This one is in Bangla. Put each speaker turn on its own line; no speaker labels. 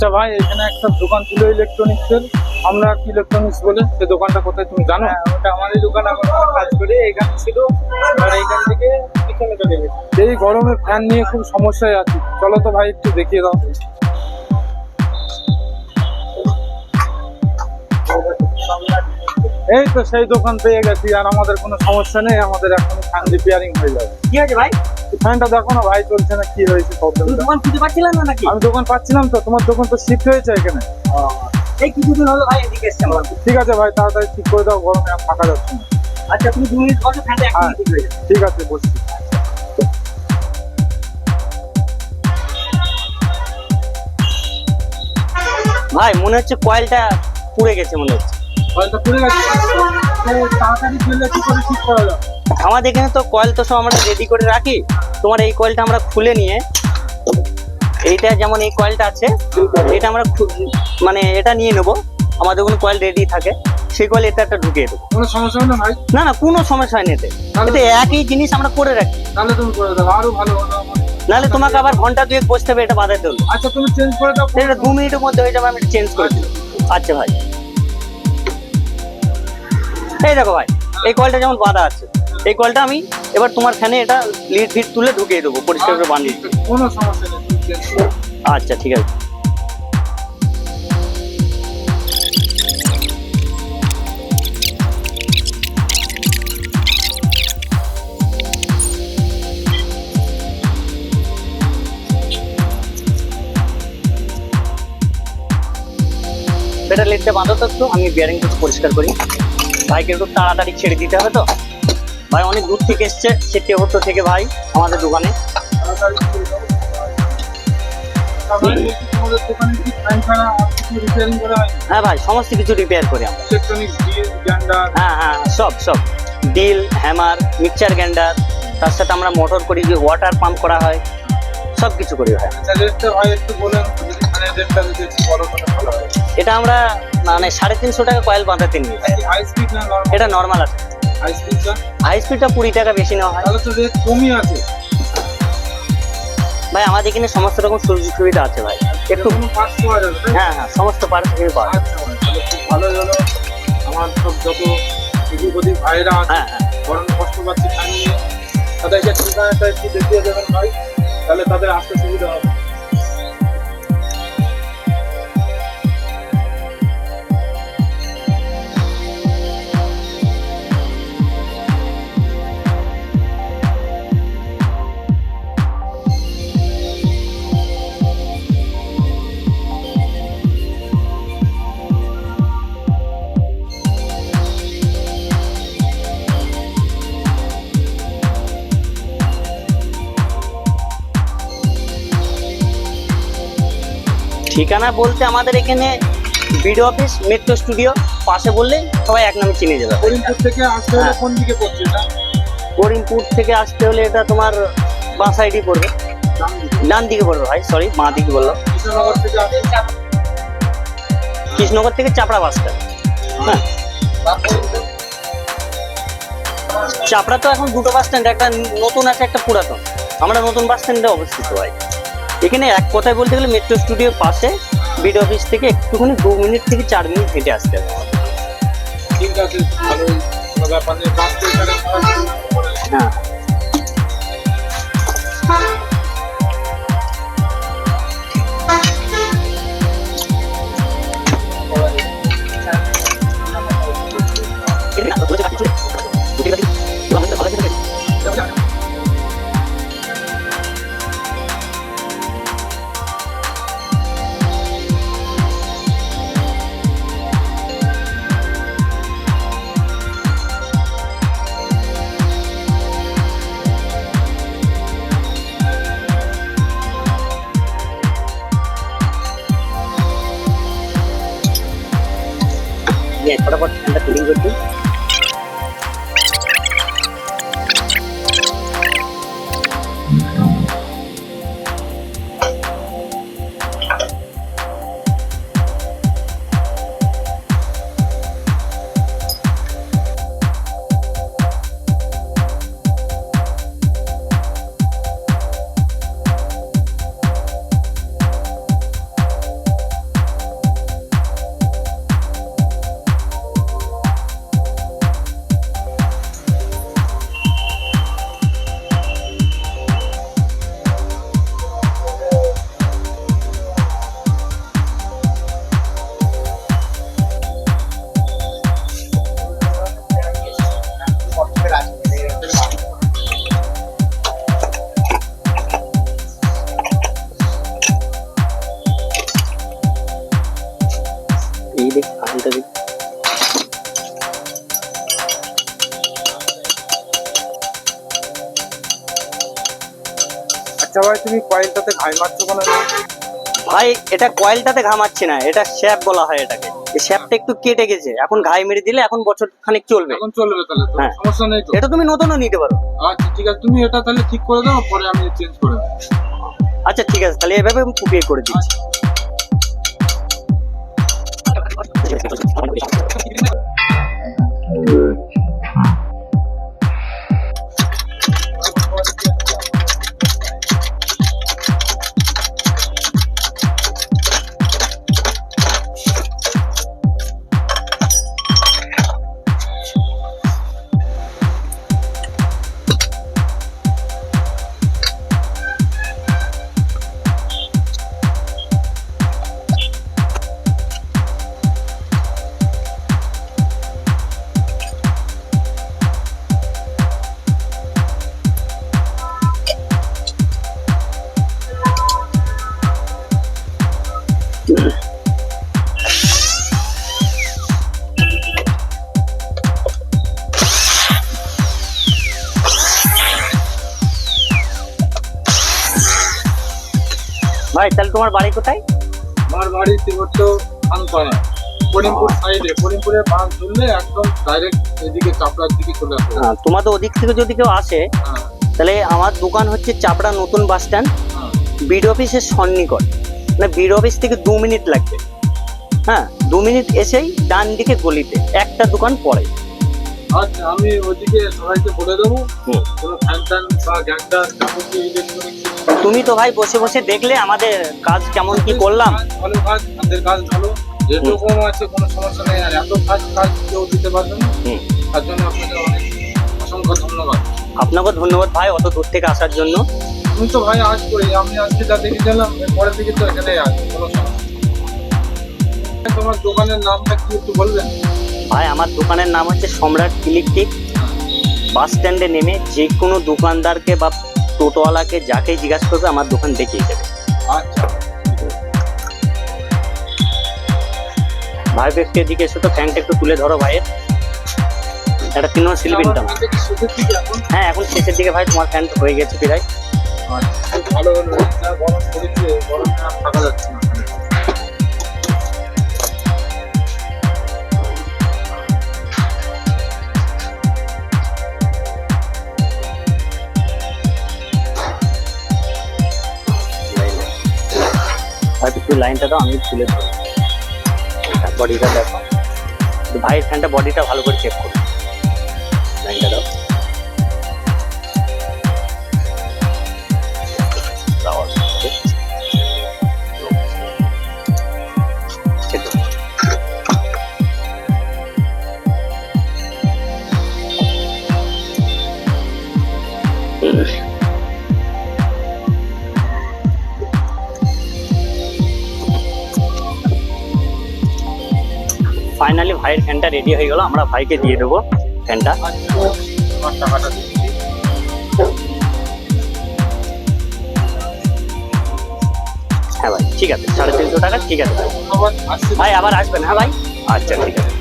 আচ্ছা ভাই, এখানে একটা দোকান ছিল ইলেকট্রনিক্সের, আমরা কি ইলেকট্রনিক্স বলে, সেই দোকানটা কোথায় তুমি জানো?
ওটা আমারই দোকান, আমার কাজ করি এখানে ছিল, আর এইখান থেকে পিছনে চলে গেছে।
এই গরমে ফ্যান নিয়ে খুব সমস্যায় আছি, চলো তো ভাই একটু দেখিয়ে দাও। এই তো সেই দোকান পেয়ে গেছি, আর আমাদের কোনো সমস্যা নেই, আমাদের এখন ফ্যান রিপেয়ারিং হয়ে যাবে।
কি আছে ভাই?
ফ্যানটা দেখো না ভাই, চলছে না, কি হয়েছে
তুমি
প্রবলেমটা?
দোকান খুঁজে পাচ্ছিলেন না নাকি?
আমি দোকান পাচ্ছিলাম তো, তোমার দোকান তো শিফট হয়েছে এখানে।
এই কিছুদিন হলো ভাই এদিকে এসছে আমার।
ঠিক আছে ভাই, তাড়াতাড়ি ঠিক করে দাও, গরমে আর থাকা যাচ্ছে না।
আচ্ছা তুমি 2 মিনিট বসো, ফ্যানটা
হ্যাঁ
এখনই ঠিক হয়ে যাবে।
ঠিক আছে, বসছি।
ভাই মনে হচ্ছে কয়েলটা পুড়ে গেছে মনে হচ্ছে।
কয়েলটা পুড়ে গেছে, তো তাড়াতাড়ি ফেললে কি করে ঠিক করা যাবে?
আমাদের এখানে তো কয়েল তো সব আমরা রেডি করে রাখি। তোমার এই কয়েলটা আমরা খুলে নিয়ে, এইটা যেমন এই কয়েলটা আছে, এটা আমরা মানে এটা নিয়ে নেবো। আমাদের কোনো কয়েল রেডি থাকে, সেই কয়েল এটা একটা ঢুকিয়ে দেবো।
কোনো সমস্যা হবে না ভাই?
না না, কোনো সমস্যা হয়নি এতে। এতে একই জিনিস আমরা করে রাখি,
তাহলে তুমি করে দাও, আরো ভালো হলো আমার।
নাহলে তোমাকে আবার ঘন্টা দুয়েক বসতে হবে এটা বাঁধাতে হলো।
আচ্ছা তুমি চেঞ্জ করে দাও।
এটা 2 মিনিটের মধ্যে হয়ে যাবে, আমি চেঞ্জ করে দিই। আচ্ছা ভাই, এই দেখো ভাই, এই কয়েলটা যেমন বাঁধা আছে, এই কয়েলটা আমি এবার তোমার ফ্যানে এটা লিড ফিট তুলে ঢুকিয়ে দেবো, পরিষ্কার করে বানিয়ে দেবো।
কোনো সমস্যা নেই, তুমি চেঞ্জ করো।
আচ্ছা ঠিক আছে। বেটার লিডটা বাঁধো তো একটু, আমি বিয়ারিংটা পরিষ্কার করি। ভাইকে একটু তাড়াতাড়ি ছেড়ে দিতে হবে তো, ভাই অনেক দূর থেকে এসছে সেটিহট্ট থেকে ভাই আমাদের দোকানে।
তাড়াতাড়ি করে দাও। তারপরে দেখি তোমাদের দোকানে কি ফ্যান ছাড়া আর কিছু রিপেয়ারিং করা হয়?
হ্যাঁ ভাই, সমস্ত কিছু রিপেয়ার করি আমরা।
Electronics, DS, গ্যান্ডার।
হ্যাঁ হ্যাঁ, সব সব ডিল, হ্যামার, মিক্সচার গ্রাইন্ডার, তার সাথে আমরা মোটর করি, যে ওয়াটার পাম্প করা হয়, সব কিছু করি ভাই।
আচ্ছা রেটটা ভাই একটু বলেন, যদি মানে রেটটা যদি একটু বলো তাহলে ভালো হয়।
এটা আমরা মানে 350 টাকা কয়েল বাঁধাতে নিই ভাই।
হাই স্পিড না নরমাল?
এটা নর্মাল আছে।
হাই স্পিডটা
হাই স্পিডটা 20 টাকা বেশি নেওয়া হয়।
তাহলে তো রেট কমই আছে।
ভাই আমাদের এখানে সমস্ত রকম সুযোগ সুবিধা আছে ভাই, একটু।
কোনো পার্টস পাওয়া যাবে তাই?
হ্যাঁ হ্যাঁ, সমস্ত পার্টস থেকে পাওয়া যায়।
আচ্ছা ভাই, তাহলে খুব ভালোই হলো। আমার সব যত এদিক ওদিক ভাইরা আছে,
হ্যাঁ হ্যাঁ,
গরমে কষ্ট পাচ্ছে ফ্যান নিয়ে, তাদেরকে ঠিকানাটা একটু দেখিয়ে দেবেন ভাই, তাহলে তাদের আসতে সুবিধা হবে।
ঠিকানা বলতে আমাদের এখানে বিডিও অফিস, মেট্রো স্টুডিও পাশে বললে সবাই এক নামে চিনে যাবে।
করিমপুর থেকে আসতে হলে কোন দিকে পড়ছে এটা?
করিমপুর থেকে আসতে হলে এটা তোমার বাঁ সাইডই পড়বে,
ডান দিকে।
ডান দিকে পড়বে ভাই, সরি বাঁ দিকে বললো।
কৃষ্ণনগর থেকে আসতে
কৃষ্ণনগর থেকে চাপড়া বাস স্ট্যান্ড। হ্যাঁ, চাপড়া তো এখন দুটো বাস স্ট্যান্ড, একটা নতুন আছে একটা পুরাতন। আমরা নতুন বাস স্ট্যান্ডে অবস্থিত ভাই। এখানে এক কথায় বলতে গেলে মেট্রো স্টুডিওর পাশে, বিডিও অফিস থেকে একটুখানি 2 মিনিট থেকে 4 মিনিট হেঁটে আসতে হবে।
ঠিক আছে, ভালোই, কোনো ব্যাপার নেই। বাস তো এখানে সরাসরি করে।
হ্যাঁ, फटाफट ठंडा फिलिंग कर दूँ।
আচ্ছা ভাই, তুমি কয়েলটাতে ঘাই মারছো কেন?
ভাই এটা কয়েলটাতে ঘামাচ্ছি না, এটা শ্যাপ বলা হয় এটাকে। এই শ্যাপটা একটু কেটে গেছে, এখন ঘাই মেরে দিলে এখন বছর খানিক চলবে।
এখন চলবে তাহলে তো,
হ্যাঁ।
সমস্যা নেই তো।
এটা তুমি নতুনও নিতে পারো।
আচ্ছা ঠিক আছে, তুমি এটা তাহলে ঠিক করে দাও, পরে আমি চেঞ্জ করে দেবো।
আচ্ছা ঠিক আছে, তাহলে এভাবে আমি কুপিয়ে করে দিচ্ছি। ভাই তাহলে তোমার বাড়ি কোথায়?
আমার বাড়ি তিমুর্ত খানপাড়া, করিমপুর সাইডে। করিমপুরে বাস ধরলে একদম ডাইরেক্ট এদিকে চাপড়ার দিকে চলে আসবে।
তোমাদের ওদিক থেকে যদি কেউ আসে,
হ্যাঁ,
তাহলে আমার দোকান হচ্ছে চাপড়া নতুন বাস স্ট্যান্ড,
হ্যাঁ।
বিডি অফিসের সন্নিকট। মানে বিডি অফিস থেকে 2 মিনিট লাগবে। হ্যাঁ, 2 মিনিট এসেই ডান দিকে গলিতে একটা দোকান পড়ে।
আচ্ছা, আমি ওইদিকে সবাইকে বলে দেবো।
হুম।
কোনো ফ্যান ট্যান বা গ্যাংটার যাবতীয় ইলেকট্রনিক
তুমি তো ভাই বসে বসে দেখলে আমাদের কাজ কেমন কি করলাম।
ভালো কাজ, আমাদের কাজ ভালো, যেরকম আছে কোনো সমস্যা নেই। আর এত কাজ কেউ দিতে পারবে না,
হুম।
তার জন্য আপনাদের অনেক অসংখ্য ধন্যবাদ।
আপনাকে ধন্যবাদ ভাই অত দূর থেকে আসার জন্য।
আমি তো ভাই আজ করি, আমি আজকে যা দেখে গেলাম পরের দিকে তো এখানে আসবো, কোনো সমস্যা নেই। তোমার দোকানের নামটা কি একটু বলবেন?
ভাই আমার দোকানের নাম হচ্ছে সম্রাট ইলেকট্রিক। বাস স্ট্যান্ডে নেমে যে কোনো দোকানদারকে বা টোটোওয়ালাকে যাকে জিজ্ঞাসা করবে আমার দোকান দেখিয়ে দেবে।
আচ্ছা,
ভাই একটু এদিকে এসে তো ফ্যানটা একটু তুলে ধরো ভাইয়ের। একটা 3 নম্বর সিলবিনটা।
আমার কাছে কি শেষের দিকে এখন?
হ্যাঁ এখন শেষের দিকে ভাই, তোমার ফ্যান হয়ে গেছে প্রায়।
আচ্ছা, খুব ভালো হলো। যা গরম পড়েছে, গরমে আর থাকা যাচ্ছে না।
হয়তো তুই লাইনটা দাও, আমি তুলে ধরো। বডিটা দেখো তো ভাইয়ের ফ্যানটা, বডিটা ভালো করে চেক করো। লাইনটা দাও। দাও, চেক করো। ফাইনালি ভাইয়ের ফ্যানটা রেডি হয়ে গেল, আমরা ভাইকে দিয়ে দেবো ফ্যানটা।
আচ্ছা, আমার টাকাটা দিচ্ছি।
হ্যাঁ ভাই ঠিক আছে, 350 টাকা ঠিক আছে ভাই।
ধন্যবাদ, আসছি।
ভাই আবার আসবেন? হ্যাঁ ভাই, আচ্ছা ঠিক আছে।